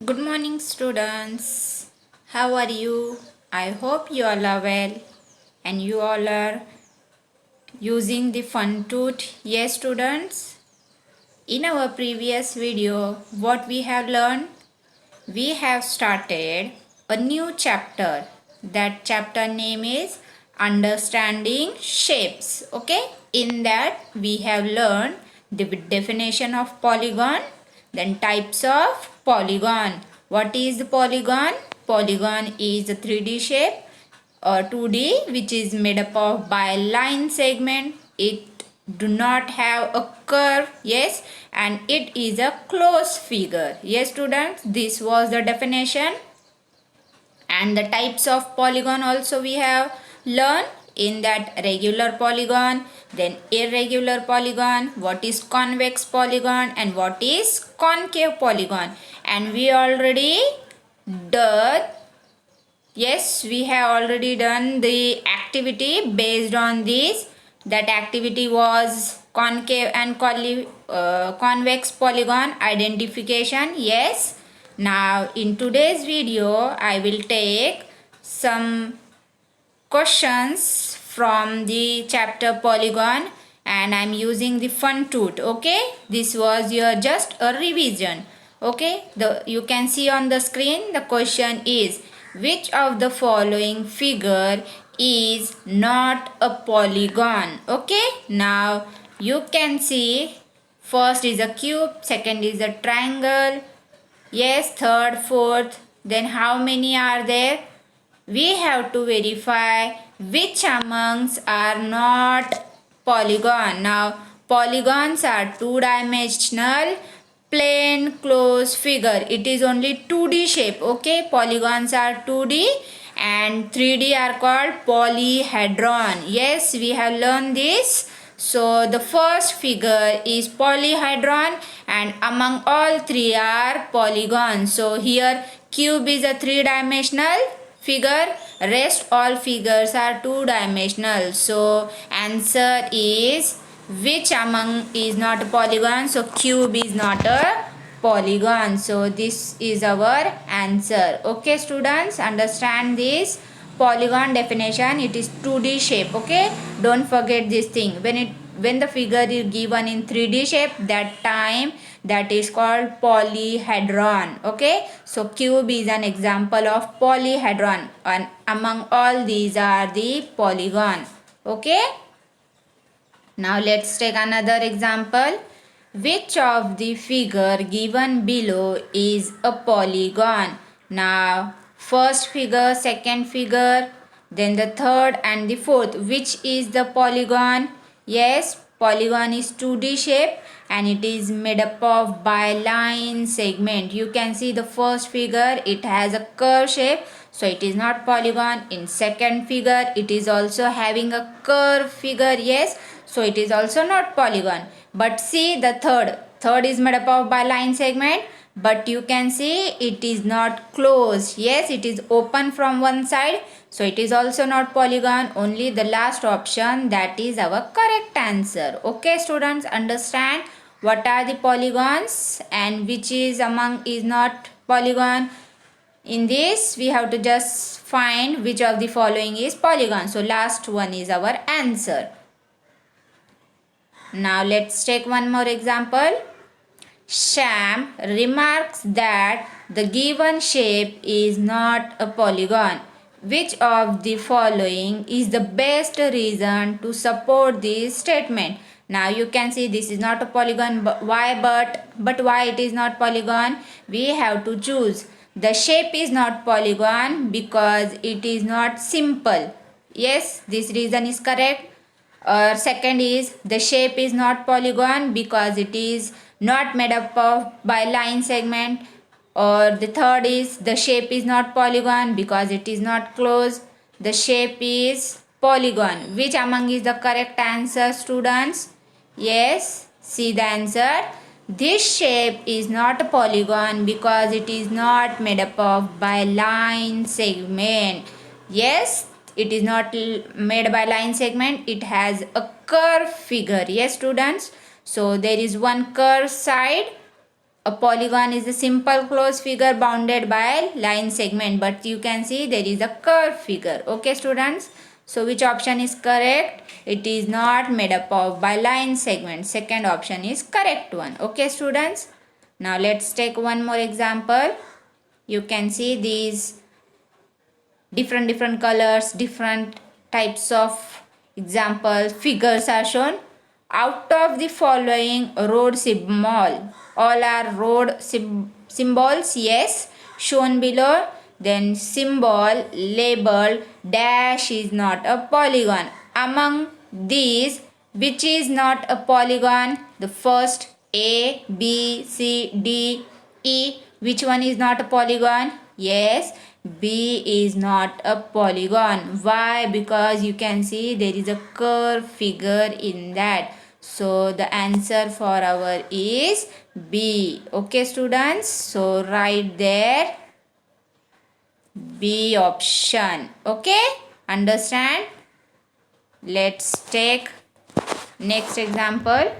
Good morning, students. How are you? I hope you all are well and you all are using the fun tooth. Yes, students. In our previous video, what we have learned? We have started a new chapter. That chapter name is Understanding Shapes. Okay? In that, we have learned the definition of polygon, then types of polygon. What is the polygon? Polygon is a 3D shape or 2D which is made up of by line segment. It do not have a curve, yes, and it is a closed figure. Yes, students, this was the definition. And the types of polygon also we have learned. In that, regular polygon, then irregular polygon, what is convex polygon and what is concave polygon. And we already done, yes, we have already done the activity based on this. That activity was concave and convex polygon identification. Yes. Now in today's video I will take some questions from the chapter polygon and I'm using the fun tooth. Okay, this was your just a revision. Okay, you can see on the screen the question is, which of the following figure is not a polygon? Okay, now you can see first is a cube, second is a triangle, yes, third, fourth, then how many are there? We have to verify which amongst are not polygon. Now polygons are two-dimensional plane closed figure. It is only 2D shape. Okay, polygons are 2D and 3D are called polyhedron. Yes, we have learned this. So the first figure is polyhedron and among all three are polygons. So here cube is a three-dimensional figure, rest all figures are two-dimensional. So answer is, which among is not a polygon? So cube is not a polygon. So this is our answer. Okay, students, understand this polygon definition. It is 2D shape. Okay, don't forget this thing. When the figure is given in 3D shape, that time that is called polyhedron. Okay, so cube is an example of polyhedron and among all these are the polygon. Okay, now let's take another example. Which of the figure given below is a polygon? Now first figure, second figure, then the third and the fourth. Which is the polygon? Yes, polygon is 2D shape and it is made up of biline segment. You can see the first figure, it has a curve shape, so it is not polygon. In second figure, it is also having a curve figure, yes, so it is also not polygon. But see the third is made up of biline segment, but you can see it is not closed. Yes, it is open from one side, so it is also not polygon. Only the last option, that is our correct answer. Okay, students, understand what are the polygons and which is among is not polygon. In this we have to just find which of the following is polygon. So last one is our answer. Now let's take one more example. Sham remarks that the given shape is not a polygon. Which of the following is the best reason to support this statement? Now you can see this is not a polygon. Why? But why it is not polygon? We have to choose. The shape is not polygon because it is not simple. Yes, this reason is correct. Second is, the shape is not polygon because it is not made up of by line segment. Or the third is, the shape is not polygon because it is not closed. The shape is polygon. Which among is the correct answer, students? Yes, see the answer. This shape is not a polygon because it is not made up of by line segment. Yes, it is not made by line segment. It has a curve figure. Yes, students. So there is one curve side a polygon is a simple closed figure bounded by line segment, but you can see there is a curved figure. Okay students, so which option is correct? It is not made up of by line segment. Second option is correct one. Okay students, now let's take one more example. You can see these different colors, different types of example figures are shown. Out of the following road symbol, all are road symbols, yes, shown below. Then symbol labeled dash is not a polygon. Among these, which is not a polygon? The first A, B, C, D, E. Which one is not a polygon? Yes, B is not a polygon. Why? Because you can see there is a curved figure in that. So the answer for our is B. Okay students, so write there B option. Okay, understand? Let's take next example.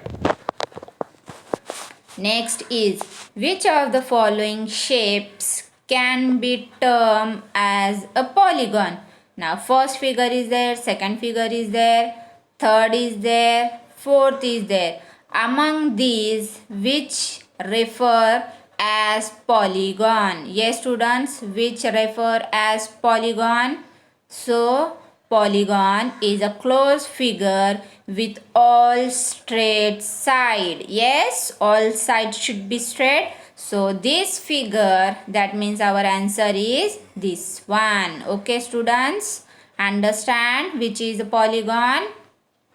Next is, which of the following shapes can be termed as a polygon? Now first figure is there, second figure is there, third is there, fourth is there. Among these, which refer as polygon? Yes students, which refer as polygon? So polygon is a closed figure with all straight side. Yes, all sides should be straight. So this figure, that means our answer is this one. Okay students, understand which is a polygon?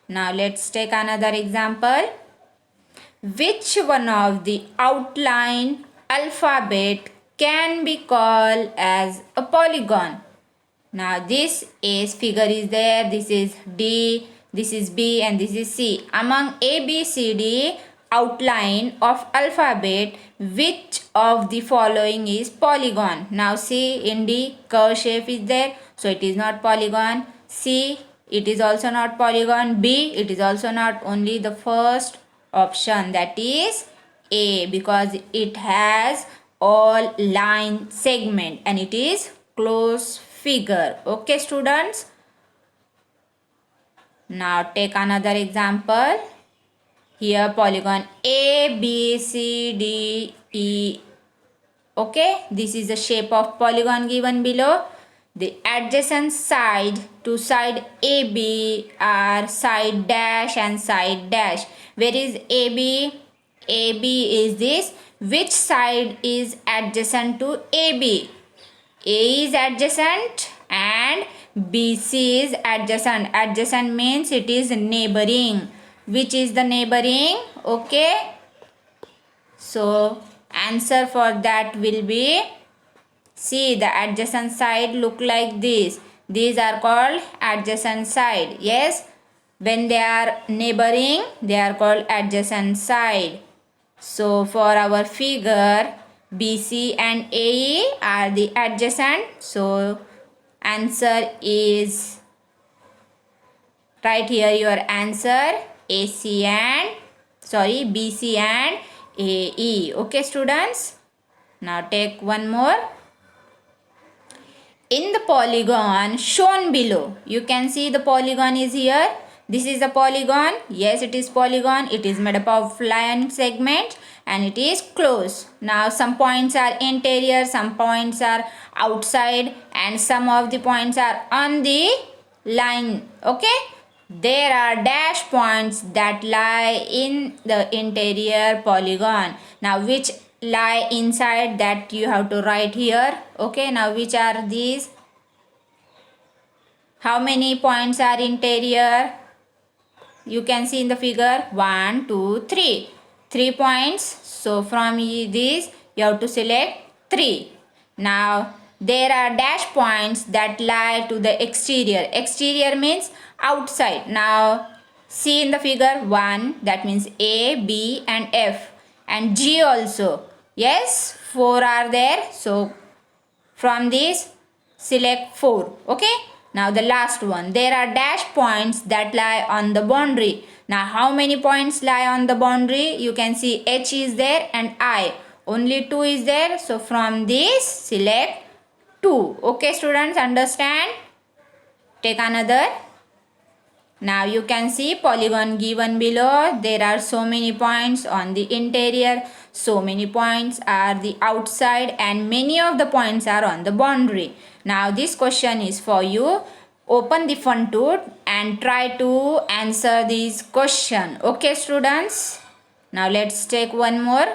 Now let's take another example. Which one of the outline alphabet can be called as a polygon? Now this is figure is there, this is D, this is B and this is C. Among A, B, C, D outline of alphabet, which of the following is polygon? Now see, in D curve shape is there, so it is not polygon. C, it is also not polygon. B, it is also not. Only the first option, that is A, because it has all line segment and it is closed figure. Okay students, now take another example. Here polygon A, B, C, D, E. Okay, this is the shape of polygon given below. The adjacent side to side AB are side dash and side dash. Where is AB? AB is this. Which side is adjacent to AB? A is adjacent and BC is adjacent. Adjacent means it is neighboring. Which is the neighboring? Okay. So answer for that will be, see, the adjacent side look like this. These are called adjacent side. Yes, when they are neighboring, they are called adjacent side. So for our figure, BC and AE are the adjacent. So answer is, write here your answer, BC and AE. Okay students, now take one more. In the polygon shown below, you can see the polygon is here. This is a polygon. Yes, it is polygon. It is made up of line segment and it is closed. Now some points are interior, some points are outside and some of the points are on the line. Okay, there are dash points that lie in the interior polygon. Now which lie inside, that you have to write here. Okay, now which are these? How many points are interior? You can see in the figure 1, 2, 3. 3 points. So from this you have to select 3. Now there are dash points that lie to the exterior. Exterior means outside. Now see in the figure 1, that means A, B and F and G also. Yes, 4 are there. So from this select 4. Okay. Now the last one, there are dash points that lie on the boundary. Now how many points lie on the boundary? You can see H is there and I. Only 2 is there. So from this select 2. Okay students, understand? Take another. Now you can see polygon given below. There are so many points on the interior. So many points are the outside and many of the points are on the boundary. Now this question is for you. Open the Funtut and try to answer this question. Okay students. Now let's take one more.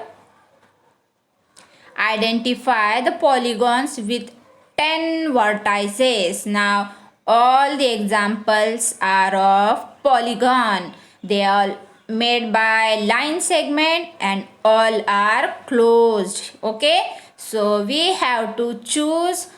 Identify the polygons with 10 vertices. Now all the examples are of polygon. They are made by line segment and all are closed. Okay, so we have to choose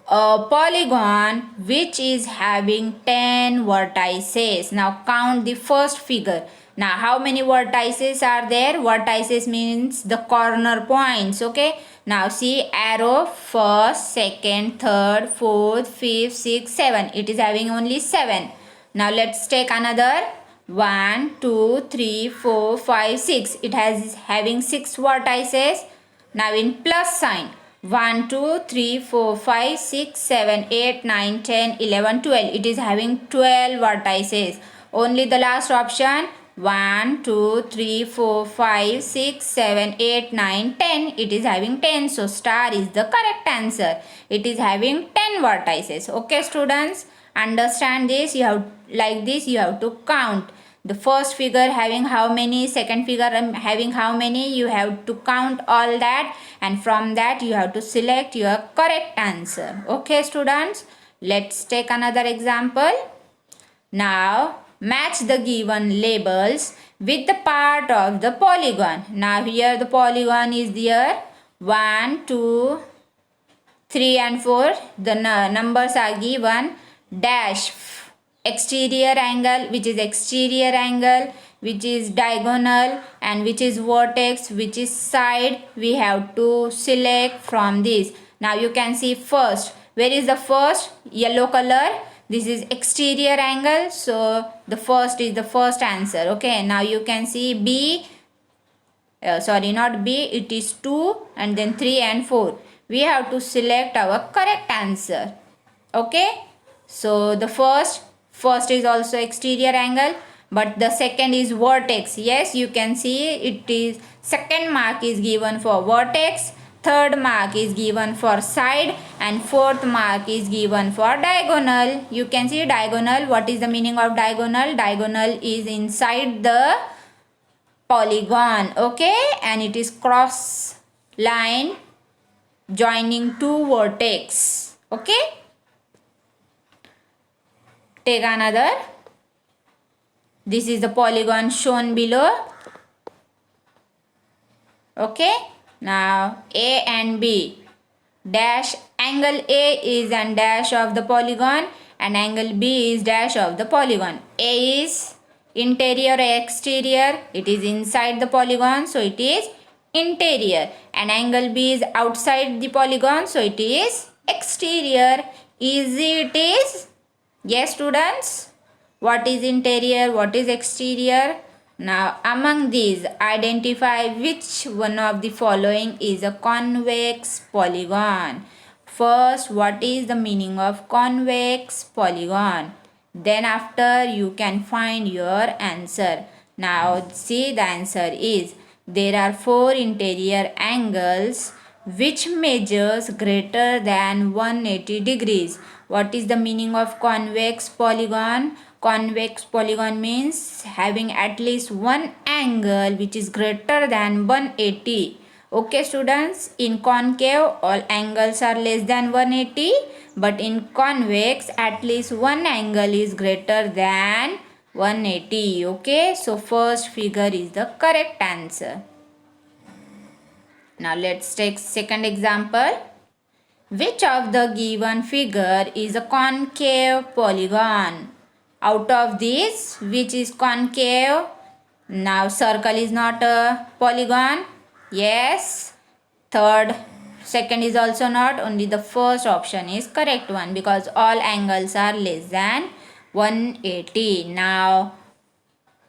a polygon which is having 10 vertices. Now count the first figure. Now how many vertices are there? Vertices means the corner points. Okay, now see arrow first, second, third, fourth, fifth, sixth, 7. It is having only 7. Now let's take another. 1, 2, 3, 4, 5, 6. It has having 6 vertices. Now in plus sign. 1, 2, 3, 4, 5, 6, 7, 8, 9, 10, 11, 12. It is having 12 vertices. Only the last option. 1, 2, 3, 4, 5, 6, 7, 8, 9, 10. It is having 10. So star is the correct answer. It is having 10 vertices. Okay students, understand this. You have like this you have to count. The first figure having how many, second figure having how many, you have to count all that and from that you have to select your correct answer. Okay students, let's take another example. Now match the given labels with the part of the polygon. Now here the polygon is there. 1, 2, 3 and 4. The numbers are given. Dash exterior angle, which is exterior angle, which is diagonal, and which is vertex, which is side. We have to select from this. Now you can see first. Where is the first? Yellow color. This is exterior angle. So the first is the first answer. Okay. Now you can see B. Sorry, not B. It is 2 and then 3 and 4. We have to select our correct answer. Okay. So the first is also exterior angle, but the second is vertex. Yes, you can see it is second mark is given for vertex, third mark is given for side, and fourth mark is given for diagonal. You can see diagonal. What is the meaning of diagonal? Diagonal is inside the polygon. Okay, and it is cross line joining two vertex. Okay, take another. This is the polygon shown below. Okay, now A and B. Dash angle A is and dash of the polygon and angle B is dash of the polygon. A is interior or exterior. It is inside the polygon, so it is interior, and angle B is outside the polygon, so it is exterior. Easy it is. Yes students, what is interior, what is exterior? Now among these, identify which one of the following is a convex polygon. First, what is the meaning of convex polygon? Then after you can find your answer. Now see, the answer is there are 4 interior angles which measures greater than 180 degrees. What is the meaning of convex polygon? Convex polygon means having at least one angle which is greater than 180. Okay students, in concave all angles are less than 180, but in convex at least one angle is greater than 180. Okay, so first figure is the correct answer. Now let's take second example. Which of the given figure is a concave polygon? Out of these, which is concave? Now circle is not a polygon. Yes. Second is also not. Only the first option is correct one, because all angles are less than 180. Now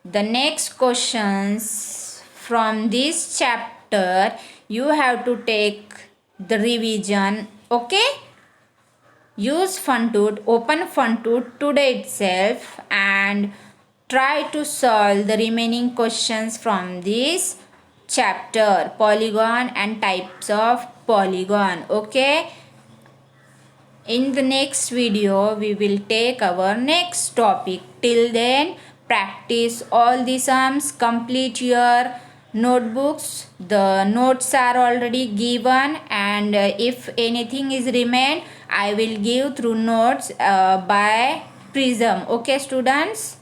the next questions from this chapter, you have to take the revision. Okay, use FunToot, open FunToot today itself and try to solve the remaining questions from this chapter, polygon and types of polygon. Okay, in the next video we will take our next topic. Till then, practice all the sums, complete your notebooks. The notes are already given, and if anything is remain, I will give through notes by Prism. Okay students.